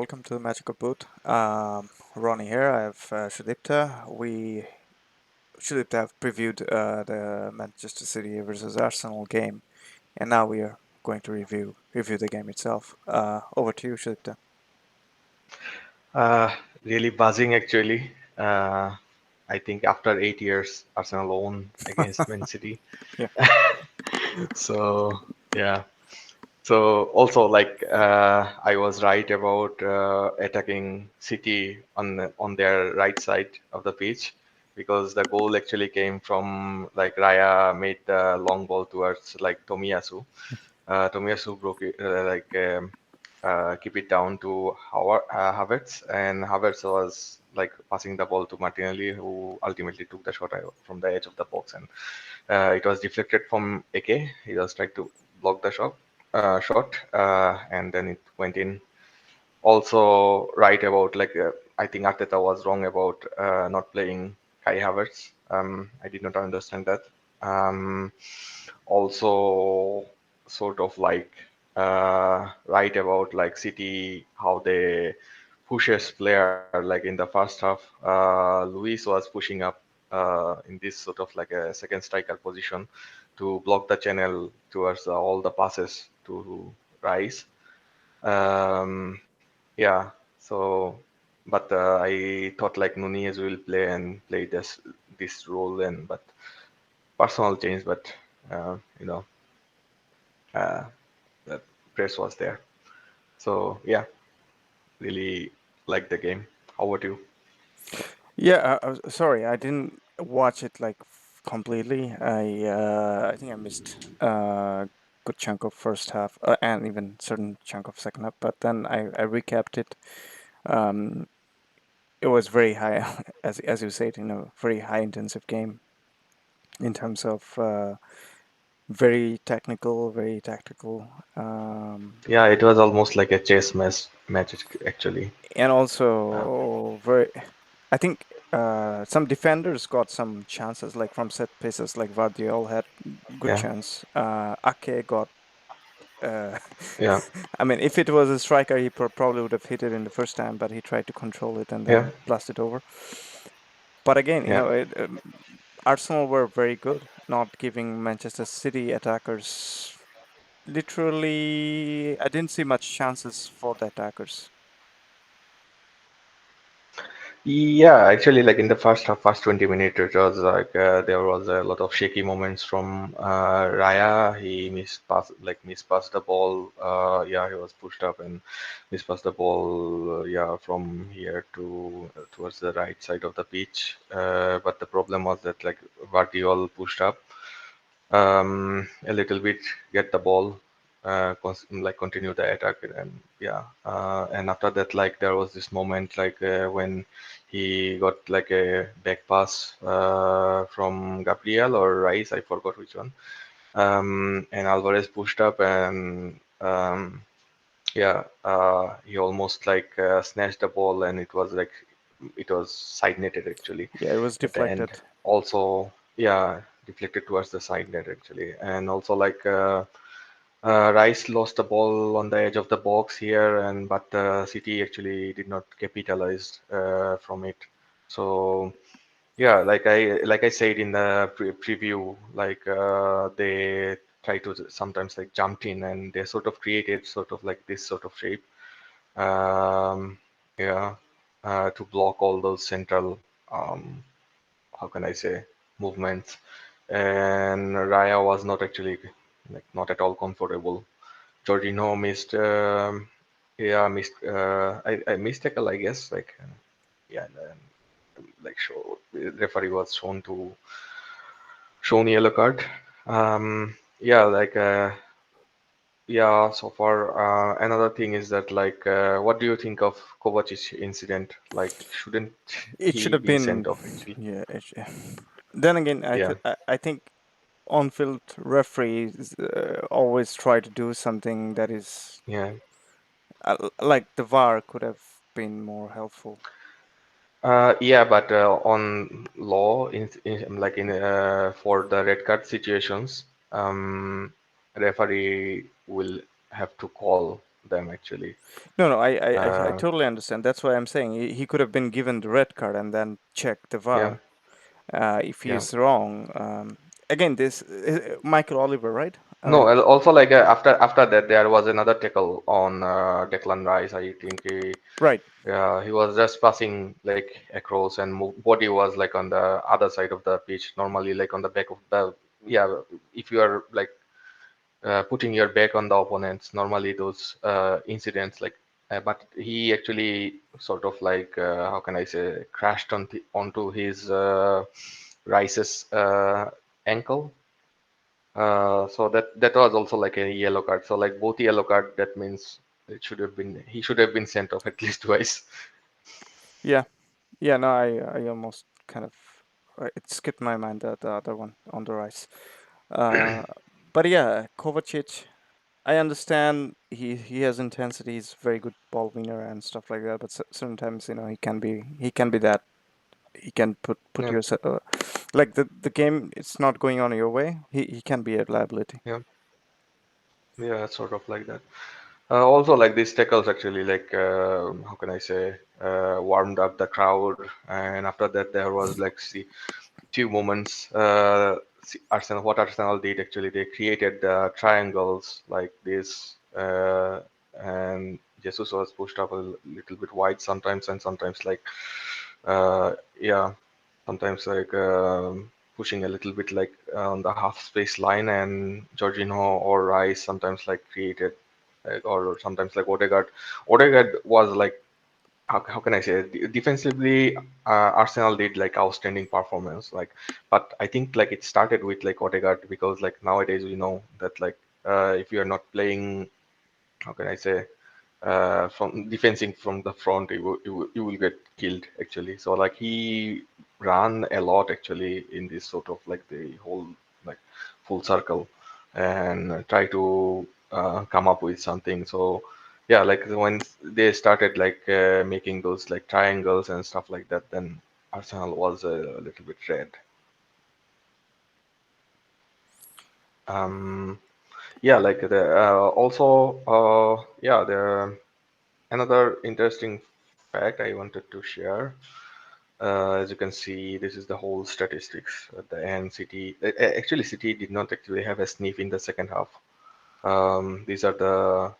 welcome to the Magical Boot. Ronnie here. I have Shudipta. Shudipta have previewed the Manchester City versus Arsenal game, and now we are going to review the game itself. Over to you, Shudipta. Uh, Really buzzing actually. I think after 8 years, Arsenal won against Man City. Yeah. So yeah. So also I was right about attacking City on their right side of the pitch because the goal actually came from like Raya made the long ball towards like Tomiyasu. Tomiyasu broke it, keep it down to Havertz, and Havertz was like passing the ball to Martinelli, who ultimately took the shot from the edge of the box, and it was deflected from Ake. He was trying to block the shot, and then it went in. Also, right about I think Arteta was wrong about not playing Kai Havertz. I did not understand that. Also, sort of right about like City, how they pushes player like in the first half. Luis was pushing up in this sort of like a second striker position to block the channel towards all the passes to Rice. Yeah, so I thought like Nunez will play and play this role then, but personal change, but you know, uh, the press was there. So yeah, really like the game. How about you? Yeah. Sorry, I didn't watch it like completely. I think I missed a good chunk of first half and even certain chunk of second half. But then I recapped it. Um, it was very high, as you said, very high intensive game in terms of very technical, very tactical, Yeah, it was almost like a chess match actually. and Uh, also very. I think some defenders got some chances, like from set pieces. Like Vardiol had good yeah, chance. Ake got. Uh, yeah, I mean, if it was a striker, he probably would have hit it in the first time, but he tried to control it and yeah, then blast it over. But again, yeah. Arsenal were very good, not giving Manchester City attackers literally. I didn't see much chances for the attackers. Yeah, actually, like in the first half, first 20 minutes, it was like there was a lot of shaky moments from Raya. He mispassed the ball. Yeah, he was pushed up and mispassed the ball. Yeah, from here to towards the right side of the pitch. But the problem was that like Vardiol pushed up a little bit, get the ball, continue the attack, and yeah. And after that, like there was this moment, when he got like a back pass from Gabriel or Rice, I forgot which one. And Alvarez pushed up, and yeah, he almost snatched the ball, and it was side netted actually Yeah, it was at the end. deflected. Also, yeah, deflected towards the side net actually, and also Rice lost the ball on the edge of the box here, and but City actually did not capitalize from it. So yeah, like I said in the preview, they try to sometimes like jumped in and they sort of created sort of like this sort of shape, um, yeah, to block all those central, um, how can I say, movements. And Raya was not actually like not at all comfortable. Jorginho missed, yeah, I missed tackle, I guess. Yeah, and then, referee was shown yellow card. Yeah, yeah. So far, another thing is that what do you think of Kovacic's incident? Like, shouldn't It should he have be sent been, off actually? yeah. Then again, Yeah, I think on-field referees always try to do something that is yeah. like the VAR could have been more helpful. Yeah, but on law, for the red card situations, referee will have to call. them actually. No, no, I Uh, totally understand. That's why I'm saying he could have been given the red card and then check the yeah, VAR if he yeah. is wrong. Again, this Michael Oliver, right? No, Like, also like after that there was another tackle on Declan Rice. I think right. he was just passing like across, and body was like on the other side of the pitch. Normally, like on the back of the, yeah. If you are like putting your back on the opponents, normally those incidents like. But he actually sort of like how can I say, crashed onto his Rice's ankle. So that was also like a yellow card. So like both yellow card, that means he should have been sent off at least twice. Yeah, yeah. No, I almost kind of it skipped my mind that the other one on the rise. Uh, but yeah, Kovacic. I understand he has intensity. He's very good ball winner and stuff like that. But sometimes he can be that he can put Yeah, yourself like the game. It's not going on your way. He can be a liability. yeah, yeah, sort of like that. Also, like these tackles actually, like how can I say, warmed up the crowd, and after that there was like see few moments. Arsenal, what Arsenal did actually, they created triangles like this, and Jesus was pushed up a little bit wide sometimes, and sometimes like yeah, sometimes like pushing a little bit like on the half space line, and Jorginho or Rice sometimes like created, or sometimes like Odegaard. Odegaard was like how can I say it? Defensively, Arsenal did like outstanding performance. Like, but I think like it started with like Odegaard, because like nowadays we know that like if you are not playing, how can I say, from defending from the front, you will get killed actually. So like he ran a lot actually in this sort of like the whole like full circle, and try to come up with something. So yeah, like when they started like making those like triangles and stuff like that, then Arsenal was a little bit red. Um, yeah, like the also yeah, the another interesting fact I wanted to share. As you can see, this is the whole statistics at the end. City actually City did not actually have a sniff in the second half. These are the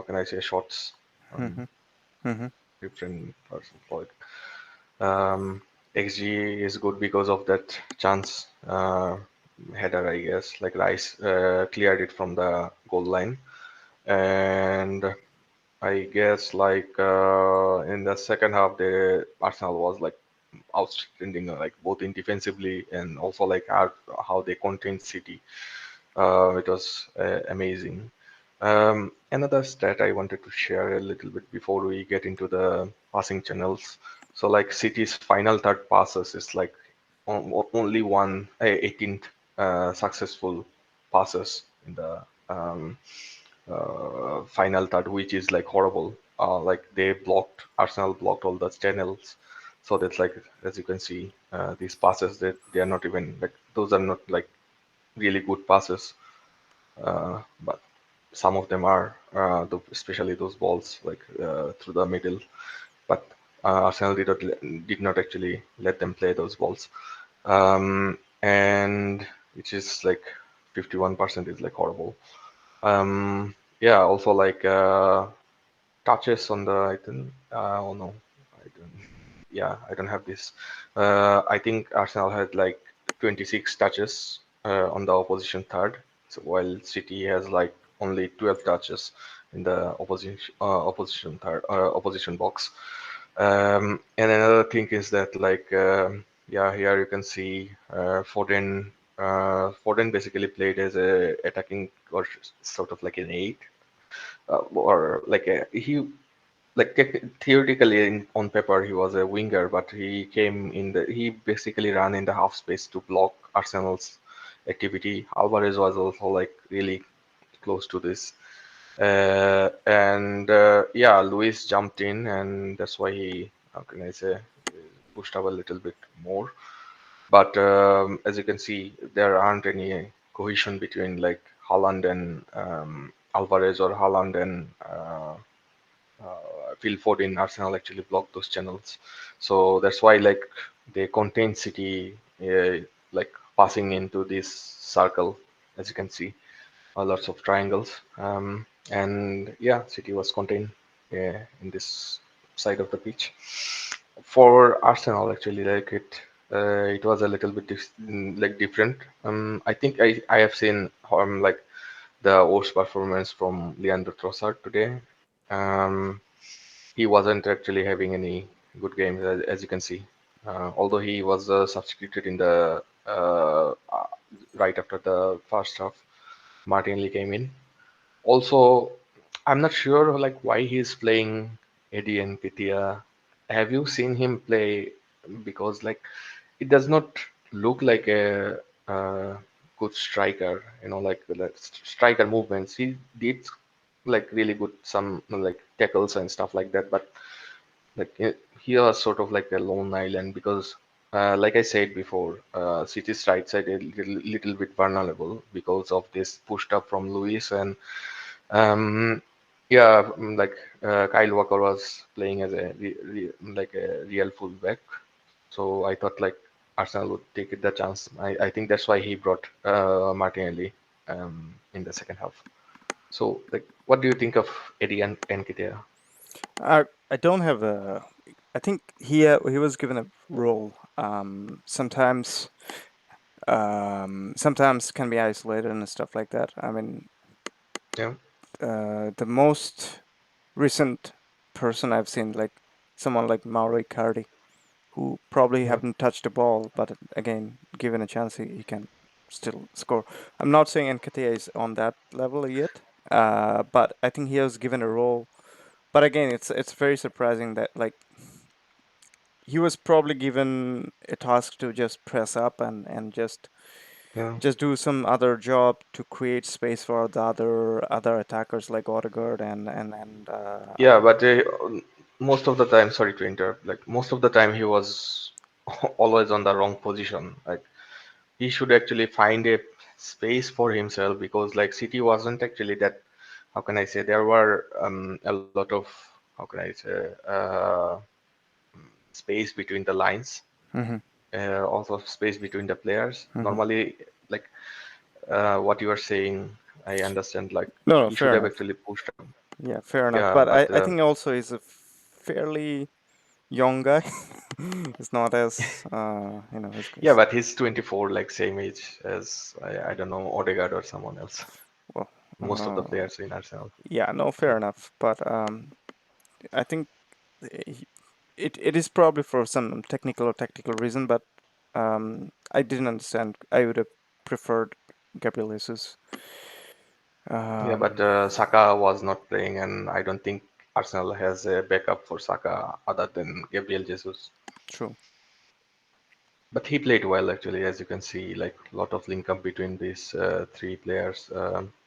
can I say shots, Hmm. Hmm. different person for it. Um, XG is good because of that chance header, I guess. Like Rice cleared it from the goal line, and I guess like in the second half, the Arsenal was like outstanding, like both in defensively and also like how they contained City. It was amazing. Another stat I wanted to share a little bit before we get into the passing channels. So like City's final third passes is like only one 18th successful passes in the final third, which is like horrible. Like Arsenal blocked all the channels. So that's like, as you can see, these passes that they are not even like, those are not like really good passes, but some of them are, especially those balls like through the middle. But Arsenal did not actually let them play those balls, and which is like 51% is like horrible. Yeah, also like touches on the, I think, oh no, I don't. Yeah, I don't have this. I think Arsenal had like 26 touches on the opposition third, so while City has like only 12 touches in the opposition box. And another thing is that like yeah, here you can see Foden. Foden basically played as a attacking, or sort of like an eight, or like he like theoretically on paper he was a winger, but he basically ran in the half space to block Arsenal's activity. Alvarez was also like really close to this, and yeah, Luis jumped in, and that's why he, how can I say, pushed up a little bit more. But as you can see, there aren't any cohesion between like Holland and Alvarez or Haaland and Phil Foden, Arsenal actually blocked those channels. So that's why like they contain City like passing into this circle, as you can see, lots of triangles. And yeah, City was contained in this side of the pitch. For Arsenal, actually, like it was a little bit like different. I think I have seen like the worst performance from Leandro Trossard today. He wasn't actually having any good games, as you can see. Although he was substituted in the right after the first half, Martinelli came in. Also, I'm not sure like why he's playing Eddie and Nketiah. Have you seen him play? Because like it does not look like a good striker. You know, like the striker movements. He did like really good some like tackles and stuff like that, but like he was sort of like a lone island because like I said before, City's right side a little bit vulnerable because of this pushed up from Luis and yeah, like Kyle Walker was playing as a like a real fullback, so I thought like Arsenal would take it the chance. I think that's why he brought Martinelli in the second half. So like, what do you think of Eddie and Nketiah? I don't have a. I think he was given a role. Sometimes can be isolated and stuff like that. I mean, Yeah, the most recent person I've seen, like someone like Mauro Icardi, who probably yeah, haven't touched the ball, but again, given a chance, he can still score. I'm not saying Nketiah is on that level yet, but I think he was given a role. But again, it's very surprising that like he was probably given a task to just press up and yeah. just do some other job to create space for the other attackers like Odegaard Yeah, but most of the time, sorry to interrupt, like most of the time he was always on the wrong position. Like he should actually find a space for himself because like City wasn't actually that, how can I say, there were a lot of, how can I say, space between the lines, hmm also space between the players. hmm Normally, like what you are saying, I understand, like no, he should fair have enough. actually pushed up. Yeah, fair enough. Yeah, But but I think also he's a fairly young guy. It's not as yeah, his but he's 24, like same age as I don't know Odegaard or someone else. well, Most of the players in Arsenal. yeah, no, fair enough. But I think he- it is probably for some technical or tactical reason. But I didn't understand. I would have preferred Gabriel Jesus. Yeah, but Um, Saka was not playing, and I don't think Arsenal has a backup for Saka other than Gabriel Jesus. True. But he played well actually, as you can see, like a lot of link up between these three players.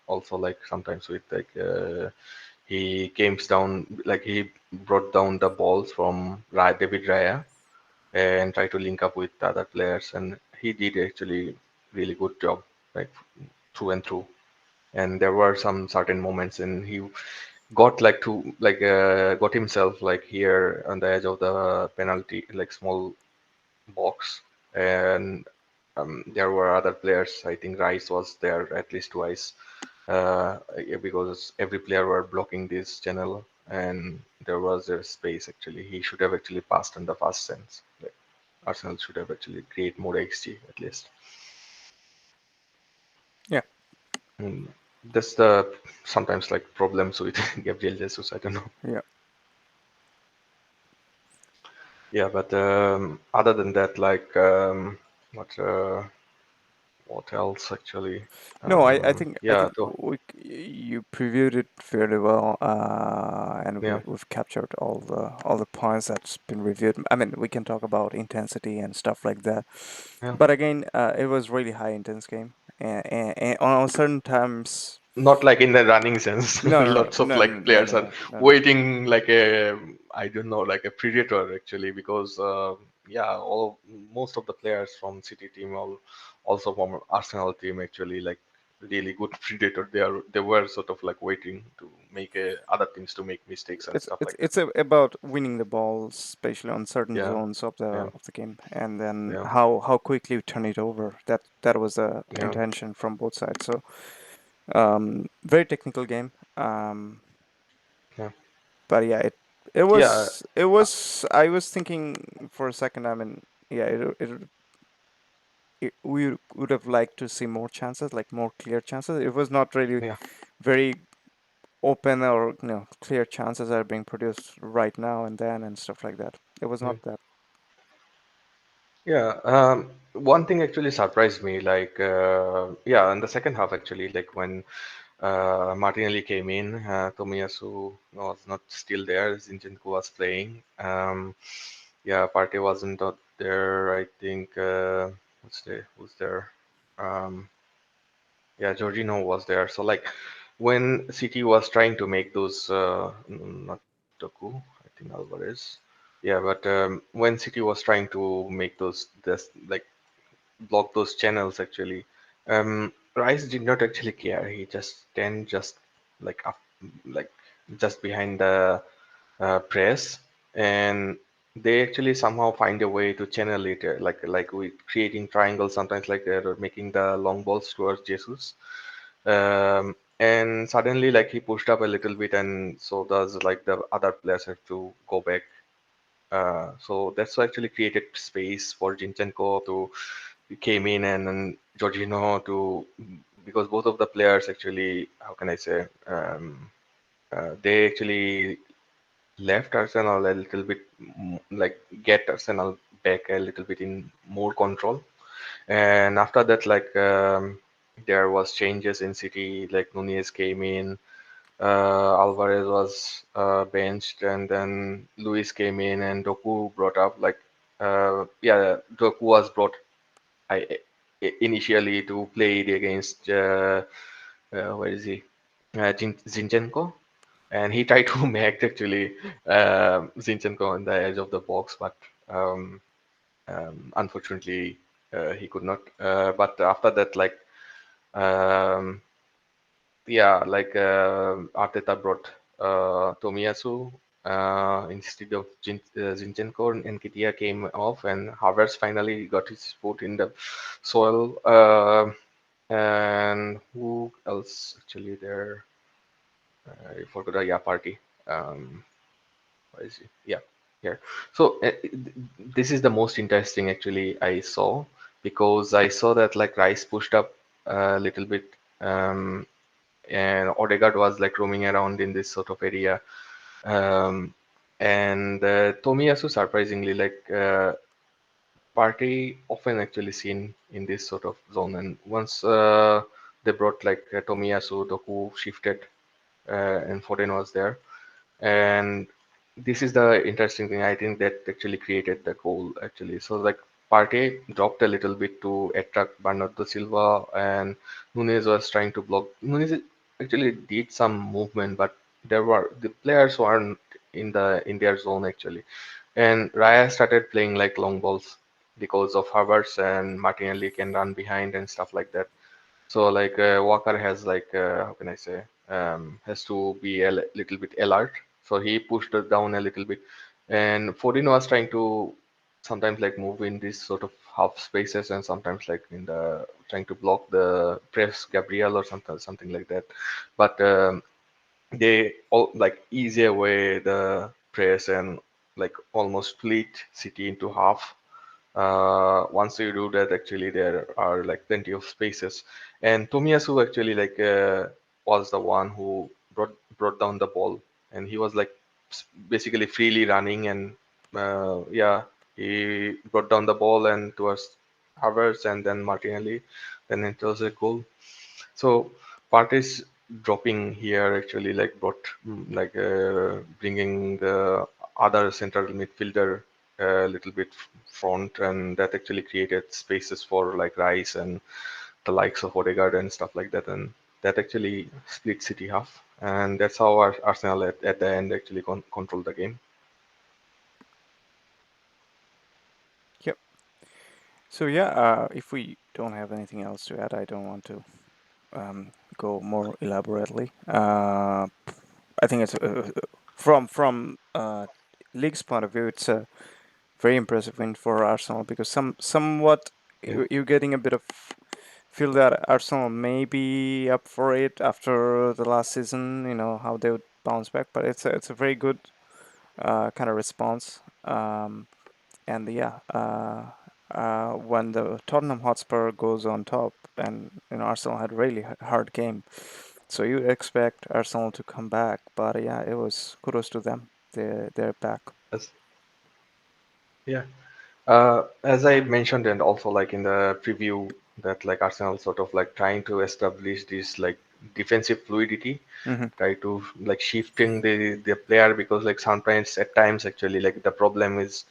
Also, like sometimes with like he came down, like he brought down the balls from David Raya and try to link up with the other players, and he did actually really good job, like through and through. And there were some certain moments, and he got like to like got himself like here on the edge of the penalty, like small box, and there were other players. I think Rice was there at least twice, yeah, because every player were blocking this channel, and there was a space actually. He should have actually passed on the fast sense. Like Arsenal should have actually create more XG at least. Yeah. Mm, that's the sometimes like problems with Gabriel Jesus. I don't know. Yeah. Yeah, but other than that, like what what else actually? No, I think Yeah, so you previewed it fairly well, and yeah, we've captured all the points that's been reviewed. I mean, we can talk about intensity and stuff like that, yeah. but again, it was really high intense game, and on certain times, Not like in the running sense. no, no, no, Lots of no, no, like no, players no, are no, no, no. waiting like a, I don't know, like a predator actually, because yeah, all most of the players from City team, all also from Arsenal team actually, like really good predator. They were sort of like waiting to make other teams to make mistakes and It's stuff it's like that. it's about winning the ball, especially on certain Yeah, zones of yeah, the game, and then yeah, how quickly you turn it over. That was the yeah, intention from both sides. So very technical game. yeah, But yeah, yeah, it was. I was thinking for a second. I mean, yeah, we would have liked to see more chances, like more clear chances. It was not really yeah, very open or clear chances are being produced right now and then and stuff like that. It was yeah. not that. Yeah, one thing actually surprised me, like, yeah, in the second half, actually, like when Martinelli came in, Tomiyasu was not still there, Zinchenko was playing. Yeah, Partey wasn't out there, I think, who's there? Um, yeah, Jorginho was there. So, like, when City was trying to make those, not Doku, I think Alvarez. Yeah, but when City was trying to make those, this, like, block those channels actually. Rice did not actually care. He just stand just like up, like just behind the press, and they actually somehow find a way to channel it, like we creating triangles sometimes, like they're making the long balls towards Jesus. And suddenly, like he pushed up a little bit, and so does like the other players have to go back, so that's what actually created space for Zinchenko to came in, and Jorginho to, because both of the players actually, how can I say, they actually left Arsenal a little bit, like get Arsenal back a little bit in more control. And after that, like there was changes in City, like Nunez came in, Alvarez was benched, and then Luis came in, and Doku brought up, like, yeah, Doku was brought I initially to play it against where is he? Zinchenko, and he tried to make actually Zinchenko on the edge of the box, but um, unfortunately he could not. But after that, like, um, yeah, like Arteta brought Tomiyasu instead of Zinchenko, and Nketiah came off, and Havertz finally got his foot in the soil. And who else actually there? I forgot. Yeah, Party. Um, where is he? Yeah, here. So this is the most interesting actually I saw, because I saw that like Rice pushed up a little bit. And Odegaard was like roaming around in this sort of area. Um, and Tomiyasu, surprisingly, like Partey often actually seen in this sort of zone. And once they brought like Tomiyasu, Doku shifted, and Foden was there. And this is the interesting thing. I think that actually created the goal actually. So like Partey dropped a little bit to attract Bernardo Silva, and Nunez was trying to block. Nunez actually did some movement, but there were the players weren't in their zone actually. And Raya started playing like long balls because of Havertz and Martinelli can run behind and stuff like that. So like Walker has like how can I say, has to be a little bit alert. So he pushed it down a little bit, and Foden was trying to sometimes like move in these sort of half spaces, and sometimes like in the trying to block the press Gabriel or something like that. But they all like easy away the press and like almost split City into half. Once you do that, actually there are like plenty of spaces, and Tomiyasu actually like was the one who brought down the ball, and he was like basically freely running, and yeah, he brought down the ball and towards Havertz and then Martinelli, then it was a goal. So Partey's dropping here actually like brought like bringing the other central midfielder a little bit front, and that actually created spaces for like Rice and the likes of Odegaard and stuff like that, and that actually split City half, and that's how Arsenal at the end actually controlled the game. Yep. So yeah, if we don't have anything else to add, I don't want to go more elaborately. I think it's from league's point of view, it's a very impressive win for Arsenal because somewhat Yeah, you're getting a bit of feel that Arsenal may be up for it after the last season. You know how they would bounce back, but it's a very good kind of response. And yeah, when the Tottenham Hotspur goes on top, and Arsenal had a really hard game, so you expect Arsenal to come back. But yeah, it was kudos to them. They're back. that's, yeah. As I mentioned, and also like in the preview, that like Arsenal sort of like trying to establish this like defensive fluidity, Hmm. try to like shifting the player, because like sometimes at times actually like the problem is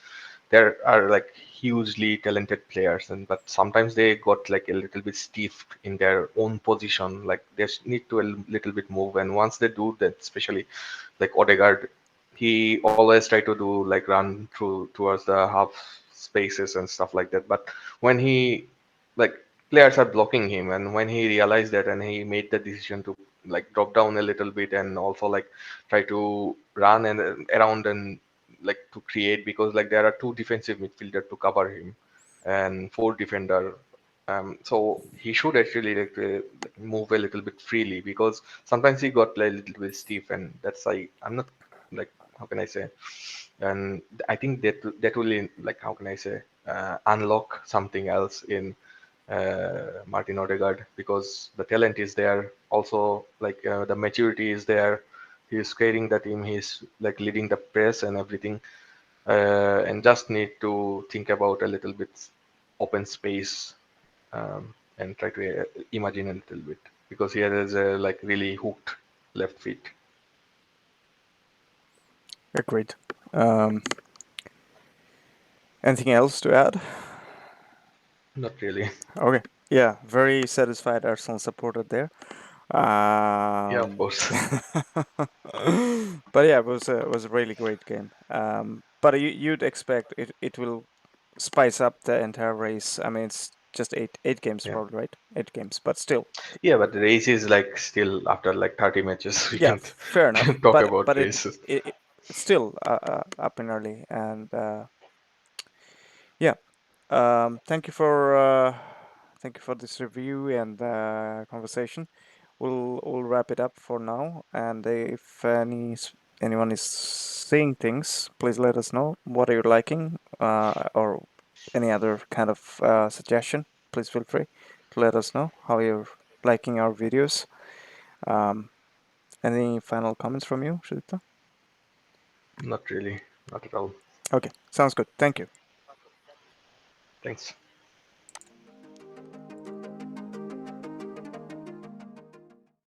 there are like hugely talented players, and but sometimes they got like a little bit stiff in their own position, like they need to a little bit move, and once they do that, especially like Odegaard, he always try to do like run through towards the half spaces and stuff like that. But when he like players are blocking him, and when he realized that, and he made the decision to like drop down a little bit, and also like try to run and around and like to create, because like there are two defensive midfielder to cover him and four defender. So he should actually like move a little bit freely, because sometimes he got like, a little bit stiff, and that's I'm not like, how can I say, and I think that will like, how can I say, unlock something else in Martin Odegaard, because the talent is there, also like the maturity is there. He's carrying the team. He's like leading the press and everything, and just need to think about a little bit open space, and try to imagine a little bit, because he has a like really hooked left feet. Agreed. Um, Anything else to add? Not really. Okay. Yeah, very satisfied Arsenal supporter there. Yeah, of Um, course. but yeah, it was a really great game. But you'd expect it will spice up the entire race. I mean, it's just eight games Yeah. probably, right? 8 games, but still, Yeah, but the race is like still after like 30 matches. We yeah, can't fair enough. talk But about but it, races. it, it it's still up and early, and yeah. Thank you for this review and conversation. We'll wrap it up for now. And if anyone is seeing things, please let us know what are you liking, or any other kind of suggestion. Please feel free to let us know how you're liking our videos. Um, any final comments from you, Shudita? Not really. Not at all. Okay, sounds good. Thank you. Thanks.